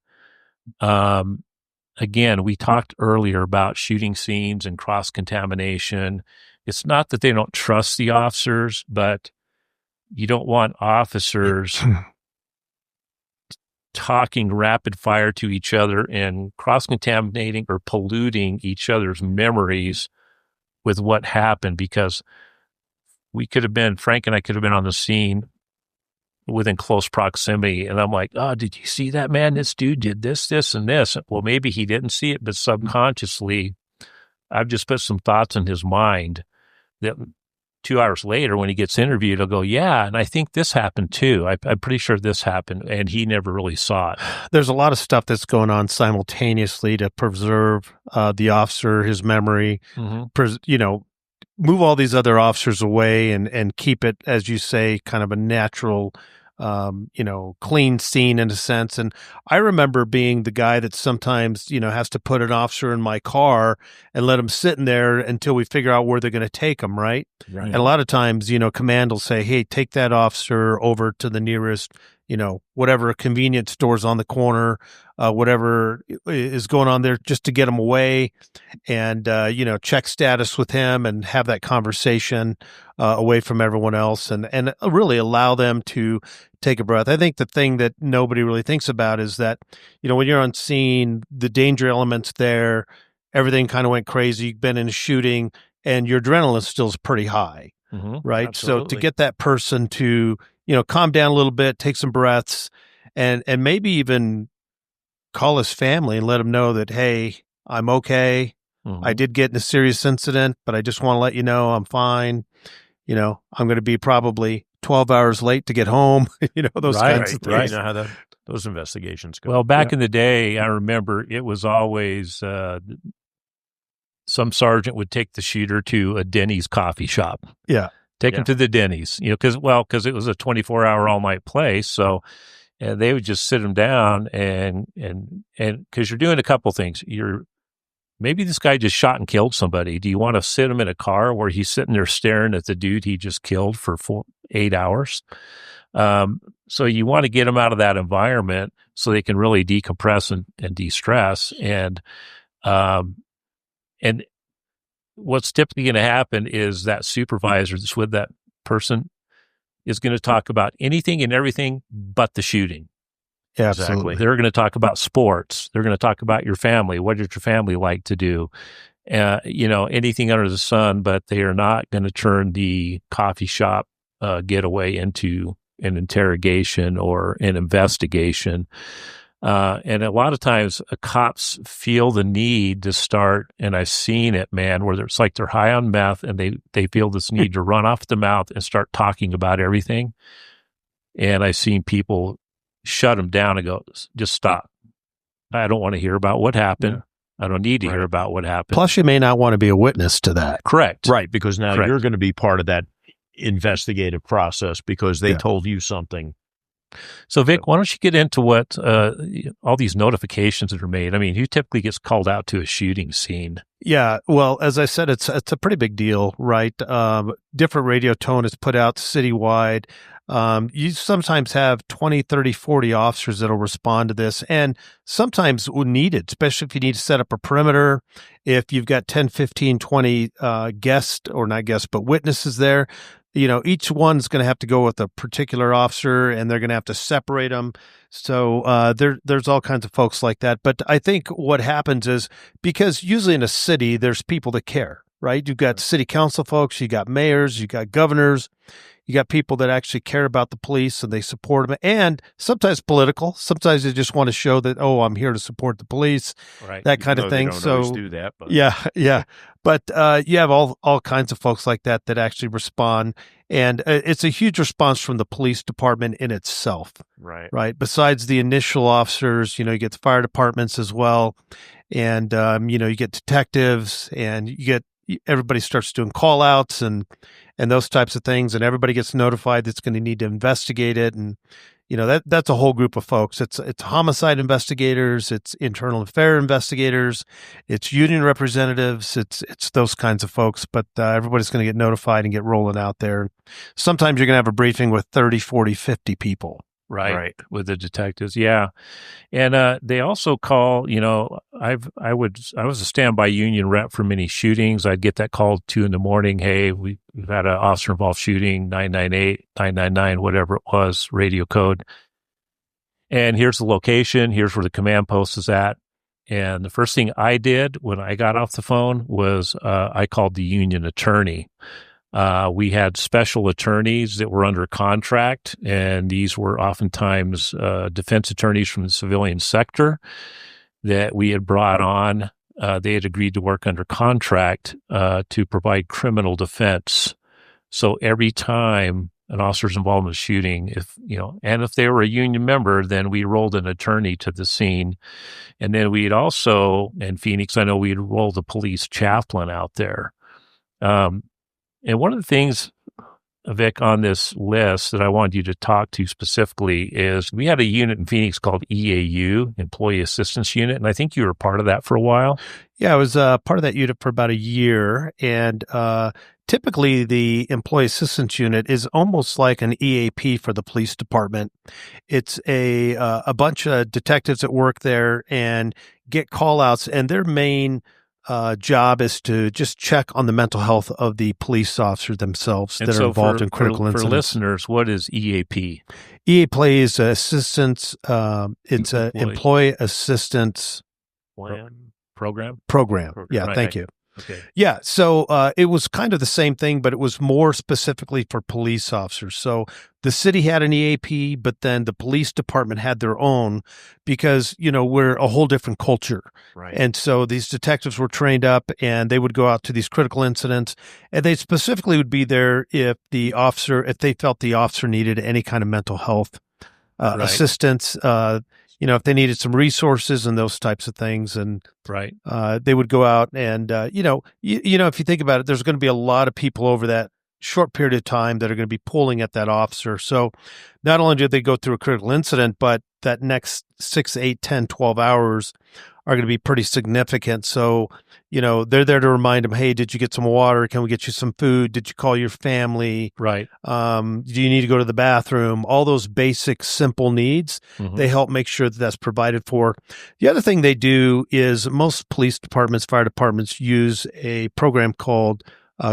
again, we talked earlier about shooting scenes and cross-contamination. It's not that they don't trust the officers, but you don't want officers talking rapid fire to each other and cross-contaminating or polluting each other's memories with what happened, because Frank and I could have been on the scene within close proximity. And I'm like, oh, did you see that, man? This dude did this, this, and this. Well, maybe he didn't see it, but subconsciously, I've just put some thoughts in his mind that 2 hours later, when he gets interviewed, he'll go, yeah, and I think this happened too. I'm pretty sure this happened, and he never really saw it. There's a lot of stuff that's going on simultaneously to preserve the officer, his memory, move all these other officers away and keep it, as you say, kind of a natural, clean scene in a sense. And I remember being the guy that sometimes, has to put an officer in my car and let him sit in there until we figure out where they're going to take him, right? Right. And a lot of times, command will say, hey, take that officer over to the nearest, whatever convenience stores on the corner, whatever is going on there, just to get him away and, check status with him and have that conversation away from everyone else and really allow them to take a breath. I think the thing that nobody really thinks about is that, when you're on scene, the danger element's there, everything kind of went crazy, you've been in a shooting, and your adrenaline still is pretty high, right? Absolutely. So to get that person to, calm down a little bit, take some breaths, and maybe even call his family and let him know that, hey, I'm okay. I did get in a serious incident, but I just want to let you know I'm fine. I'm going to be probably 12 hours late to get home, those kinds of things. Right. You know how those investigations go. Well, back in the day, I remember it was always some sergeant would take the shooter to a Denny's coffee shop. Yeah. Take him to the Denny's, because it was a 24-hour all-night place. So they would just sit him down and because you're doing a couple things. Maybe this guy just shot and killed somebody. Do you want to sit him in a car where he's sitting there staring at the dude he just killed for 8 hours? So you want to get him out of that environment so they can really decompress and de-stress. And what's typically going to happen is that supervisor that's with that person is going to talk about anything and everything but the shooting. Yeah, exactly. absolutely. They're going to talk about sports. They're going to talk about your family. What did your family like to do? Anything under the sun, but they are not going to turn the coffee shop getaway into an interrogation or an investigation. And a lot of times cops feel the need to start, and I've seen it, man, where it's like they're high on meth and they feel this need to run off the mouth and start talking about everything. And I've seen people shut them down and go, just stop. I don't want to hear about what happened. Yeah. I don't need to hear about what happened. Plus, you may not want to be a witness to that. Correct. Right, because now you're going to be part of that investigative process because they told you something. So, Vic, why don't you get into what all these notifications that are made? I mean, who typically gets called out to a shooting scene? Yeah, well, as I said, it's a pretty big deal, right? Different radio tone is put out citywide. You sometimes have 20, 30, 40 officers that'll respond to this, and sometimes when needed, especially if you need to set up a perimeter, if you've got 10, 15, 20 guests, or not guests, but witnesses there, each one's going to have to go with a particular officer, and they're going to have to separate them. So there's all kinds of folks like that. But I think what happens is, because usually in a city, there's people that care, right? You've got city council folks, you got mayors, you got governors, you got people that actually care about the police and they support them, and sometimes political. Sometimes they just want to show that, oh, I'm here to support the police, Right. that kind of thing. They don't So always do that, but yeah. But you have all kinds of folks like that actually respond, and it's a huge response from the police department in itself. Right. Besides the initial officers, you get the fire departments as well, and you get detectives, and everybody starts doing call outs and those types of things, and everybody gets notified that's going to need to investigate it. And that's a whole group of folks. It's homicide investigators, it's internal affair investigators, it's union representatives, it's those kinds of folks. But everybody's going to get notified and get rolling out there. Sometimes you're going to have a briefing with 30, 40, 50 people. Right. With the detectives. Yeah. And they also call, I was a standby union rep for many shootings. I'd get that call 2 a.m. Hey, we've had an officer involved shooting, 998, 999, whatever it was, radio code. And here's the location. Here's where the command post is at. And the first thing I did when I got off the phone was I called the union attorney. We had special attorneys that were under contract, and these were oftentimes defense attorneys from the civilian sector that we had brought on. They had agreed to work under contract to provide criminal defense. So every time an officer's involved in a shooting, if they were a union member, then we rolled an attorney to the scene. And then we'd also, in Phoenix, I know we'd roll the police chaplain out there. And one of the things, Vic, on this list that I wanted you to talk to specifically is we had a unit in Phoenix called EAU, Employee Assistance Unit, and I think you were part of that for a while. Yeah, I was part of that unit for about a year, and typically the Employee Assistance Unit is almost like an EAP for the police department. It's a bunch of detectives that work there and get call-outs, and their main job is to just check on the mental health of the police officers themselves that are involved in critical incidents. For listeners, what is EAP? EAP is assistance. It's an employee assistance program. Yeah, right, thank you. Okay. Yeah, so it was kind of the same thing, but it was more specifically for police officers. So the city had an EAP, but then the police department had their own because, we're a whole different culture. Right. And so these detectives were trained up and they would go out to these critical incidents, and they specifically would be there if they felt the officer needed any kind of mental health assistance, if they needed some resources and those types of things. And they would go out and, if you think about it, there's going to be a lot of people over that short period of time that are going to be pulling at that officer. So not only do they go through a critical incident, but that next 6, 8, 10, 12 hours are going to be pretty significant. So, they're there to remind them, hey, did you get some water? Can we get you some food? Did you call your family? Right. Do you need to go to the bathroom? All those basic, simple needs, they help make sure that that's provided for. The other thing they do is most police departments, fire departments use a program called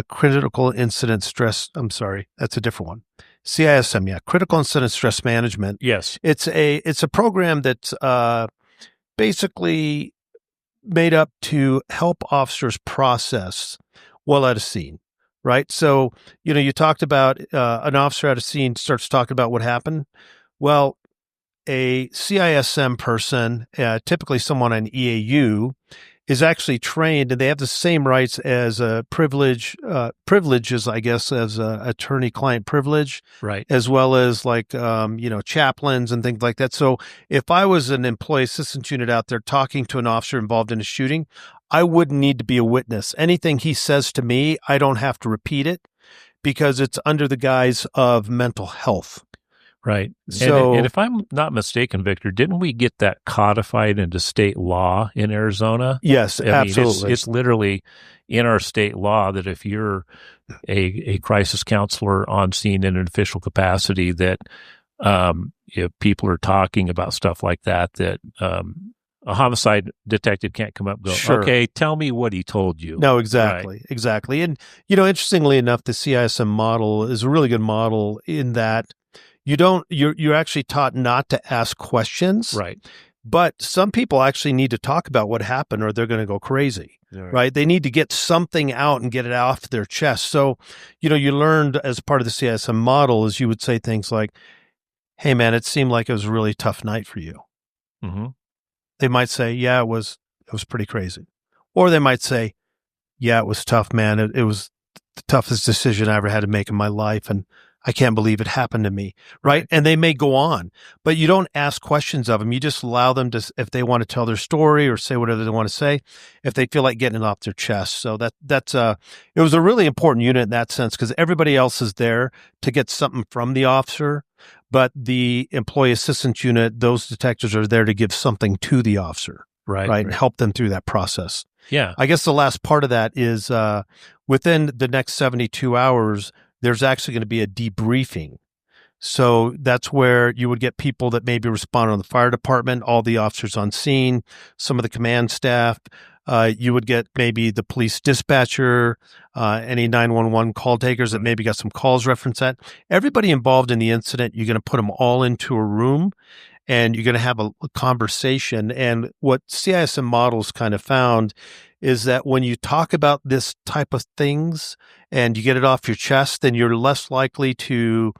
Critical Incident Stress. I'm sorry, that's a different one. CISM, yeah, Critical Incident Stress Management. Yes. It's a program that's basically made up to help officers process while at a scene, right? So, you talked about an officer at a scene starts talking about what happened. Well, a CISM person, typically someone on EAU, is actually trained, and they have the same rights as privileges, I guess, as attorney-client privilege, right? As well as chaplains and things like that. So if I was an employee assistance unit out there talking to an officer involved in a shooting, I wouldn't need to be a witness. Anything he says to me, I don't have to repeat it because it's under the guise of mental health. Right. So and if I'm not mistaken, Victor, didn't we get that codified into state law in Arizona? yes, I mean, absolutely. it's literally in our state law that if you're a crisis counselor on scene in an official capacity, that if people are talking about stuff like that, that a homicide detective can't come up and go, Sure. okay, tell me what he told you. No, exactly. Right. Exactly. And, interestingly enough, the CISM model is a really good model in that you're actually taught not to ask questions. Right. But some people actually need to talk about what happened or they're going to go crazy, right? They need to get something out and get it off their chest. So, you learned as part of the CISM model is you would say things like, hey, man, it seemed like it was a really tough night for you. Mm-hmm. They might say, yeah, it was pretty crazy. Or they might say, yeah, it was tough, man. It was the toughest decision I ever had to make in my life. And I can't believe it happened to me. Right. And they may go on, but you don't ask questions of them. You just allow them to, if they want to tell their story or say whatever they want to say, if they feel like getting it off their chest. So it was a really important unit in that sense because everybody else is there to get something from the officer. But the employee assistance unit, those detectives are there to give something to the officer. Right. And help them through that process. Yeah. I guess the last part of that is within the next 72 hours, there's actually going to be a debriefing. So that's where you would get people that maybe respond on the fire department, all the officers on scene, some of the command staff. You would get maybe the police dispatcher, any 911 call takers that maybe got some calls reference that. Everybody involved in the incident, you're going to put them all into a room and you're going to have a conversation. And what CISM models kind of found is that when you talk about this type of things and you get it off your chest, then you're less likely to,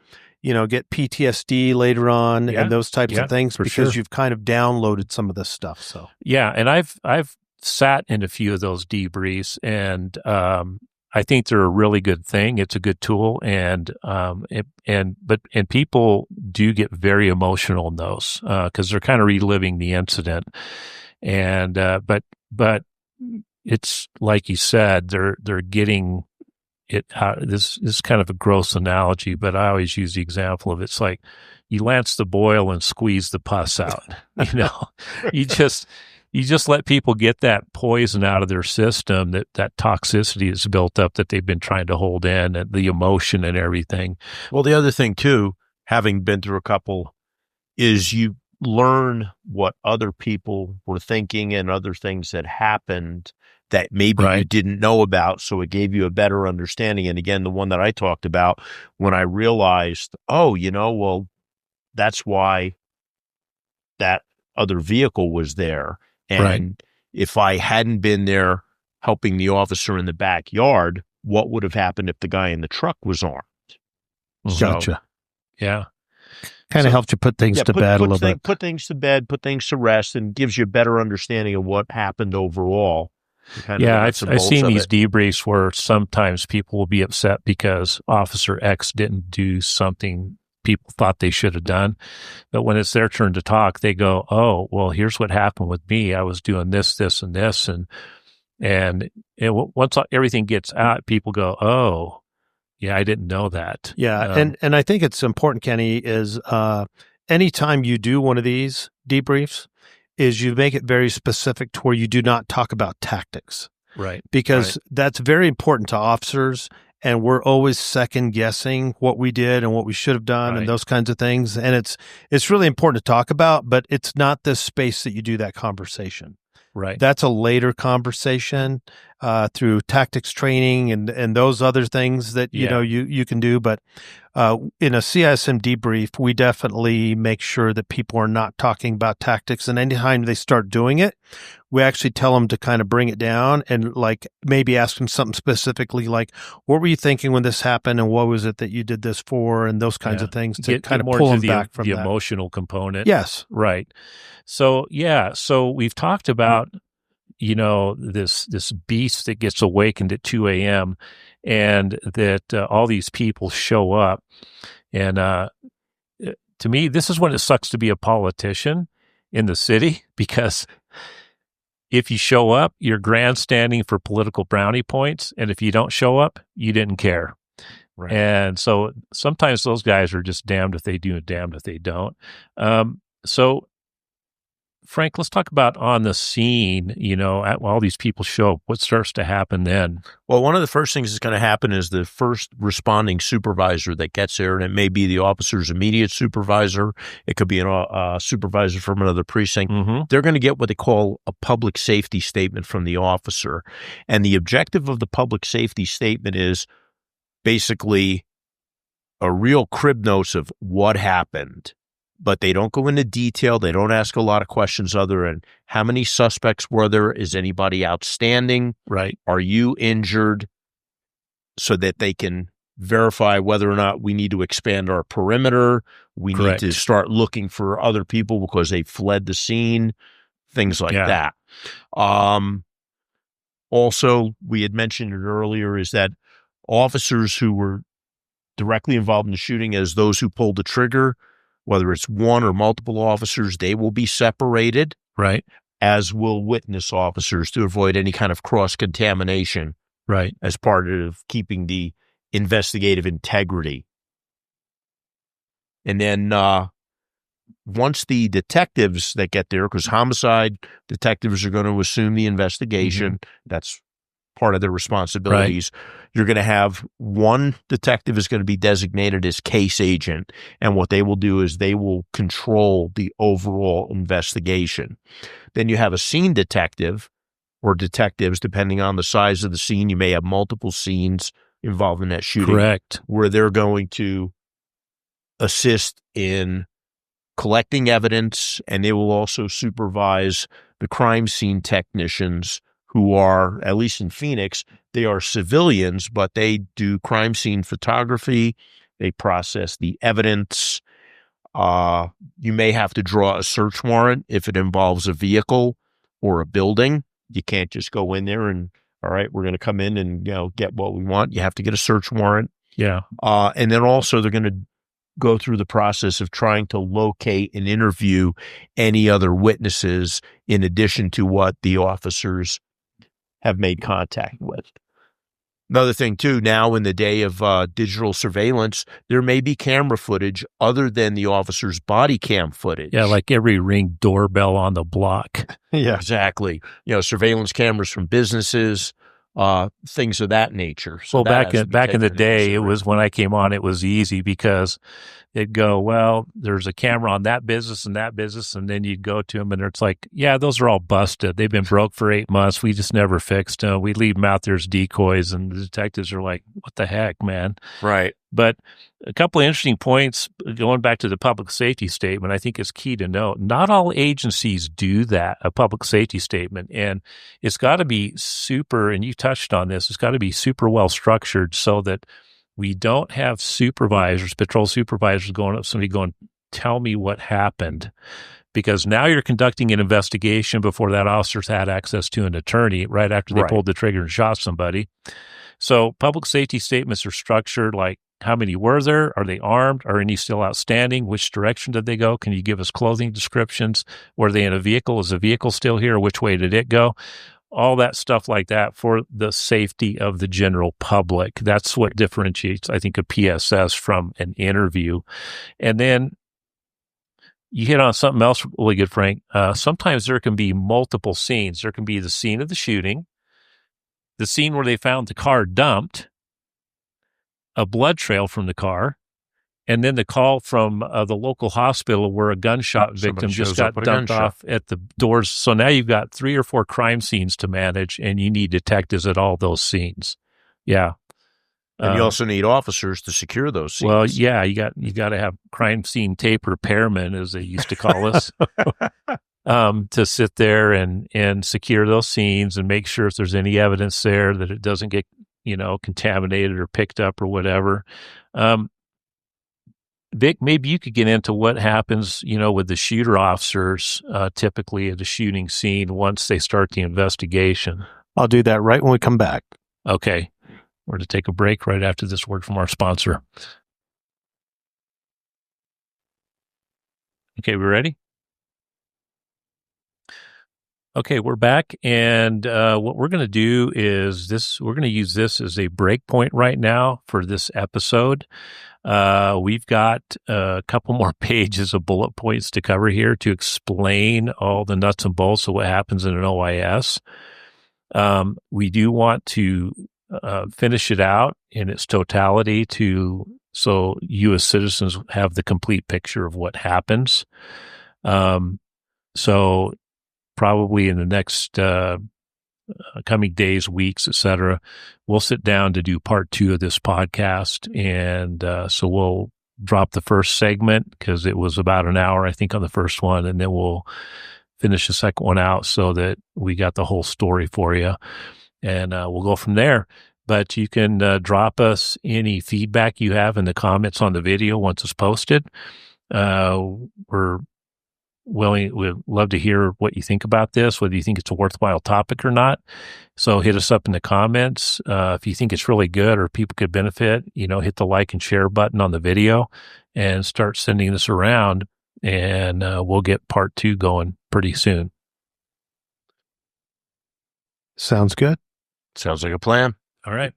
get PTSD later on and those types of things because you've kind of downloaded some of this stuff. So yeah, and I've sat in a few of those debriefs, and I think they're a really good thing. It's a good tool, and people do get very emotional in those because they're kind of reliving the incident, and but it's like you said, they're getting it. This is kind of a gross analogy, but I always use the example of it's like you lance the boil and squeeze the pus out. You just let people get that poison out of their system, that toxicity is built up that they've been trying to hold in, and the emotion and everything. Well, the other thing too, having been through a couple, is you learn what other people were thinking and other things that happened that maybe you didn't know about. So it gave you a better understanding. And again, the one that I talked about when I realized, well, that's why that other vehicle was there. And if I hadn't been there helping the officer in the backyard, what would have happened if the guy in the truck was armed? Gotcha. Yeah. Kind of helped you put things to bed a little bit. Put things to bed, put things to rest, and gives you a better understanding of what happened overall. I've seen these debriefs where sometimes people will be upset because Officer X didn't do something people thought they should have done. But when it's their turn to talk, they go, oh, well, here's what happened with me. I was doing this, this, and this. And once everything gets out, people go, oh, yeah, I didn't know that. Yeah. And I think it's important, Kenny, is anytime you do one of these debriefs, is you make it very specific to where you do not talk about tactics. Right. Because that's very important to officers. And we're always second guessing what we did and what we should have done and those kinds of things. And it's really important to talk about, but it's not this space that you do that conversation. Right. That's a later conversation through tactics training and those other things that, you can do. But in a CISM debrief, we definitely make sure that people are not talking about tactics. And anytime they start doing it, we actually tell them to kind of bring it down and like maybe ask them something specifically like, what were you thinking when this happened? And what was it that you did this for? And those kinds of things to kind of pull them back from the that. Emotional component. Yes. Right. So, so we've talked about, this beast that gets awakened at 2 a.m. and that all these people show up. And to me, this is when it sucks to be a politician in the city, because if you show up, you're grandstanding for political brownie points. And if you don't show up, you didn't care. Right. And so sometimes those guys are just damned if they do and damned if they don't. So Frank, let's talk about on the scene, while all these people show up, what starts to happen then? Well, one of the first things that's going to happen is the first responding supervisor that gets there, and it may be the officer's immediate supervisor. It could be a supervisor from another precinct. Mm-hmm. They're going to get what they call a public safety statement from the officer. And the objective of the public safety statement is basically a real crib notes of what happened. But they don't go into detail. They don't ask a lot of questions other than how many suspects were there? Is anybody outstanding? Right. Are you injured? So that they can verify whether or not we need to expand our perimeter. We Correct. need to start looking for other people because they fled the scene, things like that. Also, we had mentioned it earlier, is that officers who were directly involved in the shooting as those who pulled the trigger, whether it's one or multiple officers, they will be separated. Right. As will witness officers to avoid any kind of cross-contamination. Right. As part of keeping the investigative integrity. And then once the detectives that get there, because homicide detectives are going to assume the investigation, that's part of their responsibilities. Right. You're going to have one detective is going to be designated as case agent. And what they will do is they will control the overall investigation. Then you have a scene detective or detectives, depending on the size of the scene. You may have multiple scenes involved in that shooting. Correct. Where they're going to assist in collecting evidence, and they will also supervise the crime scene technicians who are, at least in Phoenix, they are civilians, but they do crime scene photography. They process the evidence. You may have to draw a search warrant if it involves a vehicle or a building. You can't just go in there and, all right, we're going to come in and, get what we want. You have to get a search warrant. Yeah. And then also they're going to go through the process of trying to locate and interview any other witnesses in addition to what the officers have made contact with. Another thing, too, now in the day of digital surveillance, there may be camera footage other than the officer's body cam footage. Yeah, like every Ring doorbell on the block. Yeah, exactly. Surveillance cameras from businesses, things of that nature. So well, back in the day, it was when I came on, it was easy because it'd go, well, there's a camera on that business, and then you'd go to them, and it's like, yeah, those are all busted. They've been broke for 8 months. We just never fixed them. We leave them out there as decoys, and the detectives are like, what the heck, man? Right. But a couple of interesting points, going back to the public safety statement, I think it's key to note. Not all agencies do that, a public safety statement, and it's got to be super, and you touched on this, it's got to be super well structured so that we don't have supervisors, patrol supervisors going up, somebody going, tell me what happened. Because now you're conducting an investigation before that officer's had access to an attorney right after they pulled the trigger and shot somebody. So public safety statements are structured like, how many were there? Are they armed? Are any still outstanding? Which direction did they go? Can you give us clothing descriptions? Were they in a vehicle? Is the vehicle still here? Which way did it go? All that stuff like that for the safety of the general public. That's what differentiates, I think, a PSS from an interview. And then you hit on something else really good, Frank. Sometimes there can be multiple scenes. There can be the scene of the shooting, the scene where they found the car dumped, a blood trail from the car, and then the call from the local hospital where a gunshot victim just got dumped off at the doors. So now you've got 3 or 4 crime scenes to manage, and you need detectives at all those scenes. Yeah. And you also need officers to secure those scenes. Well, yeah, you got to have crime scene tape repairmen, as they used to call us, to sit there and secure those scenes and make sure if there's any evidence there that it doesn't get, contaminated or picked up or whatever. Vic, maybe you could get into what happens, with the shooter officers, typically at a shooting scene once they start the investigation. I'll do that right when we come back. Okay. We're to take a break right after this word from our sponsor. Okay, we ready? Okay, we're back, and what we're going to do is we're going to use this as a break point right now for this episode. We've got a couple more pages of bullet points to cover here to explain all the nuts and bolts of what happens in an OIS. We do want to finish it out in its totality so you as citizens have the complete picture of what happens. So probably in the next coming days, weeks, etc., we'll sit down to do part 2 of this podcast. And so we'll drop the first segment because it was about an hour, I think, on the first one. And then we'll finish the second one out so that we got the whole story for you. And we'll go from there. But you can drop us any feedback you have in the comments on the video once it's posted. We'd love to hear what you think about this, whether you think it's a worthwhile topic or not. So hit us up in the comments. If you think it's really good or people could benefit, hit the like and share button on the video and start sending this around, and we'll get part 2 going pretty soon. Sounds good. Sounds like a plan. All right.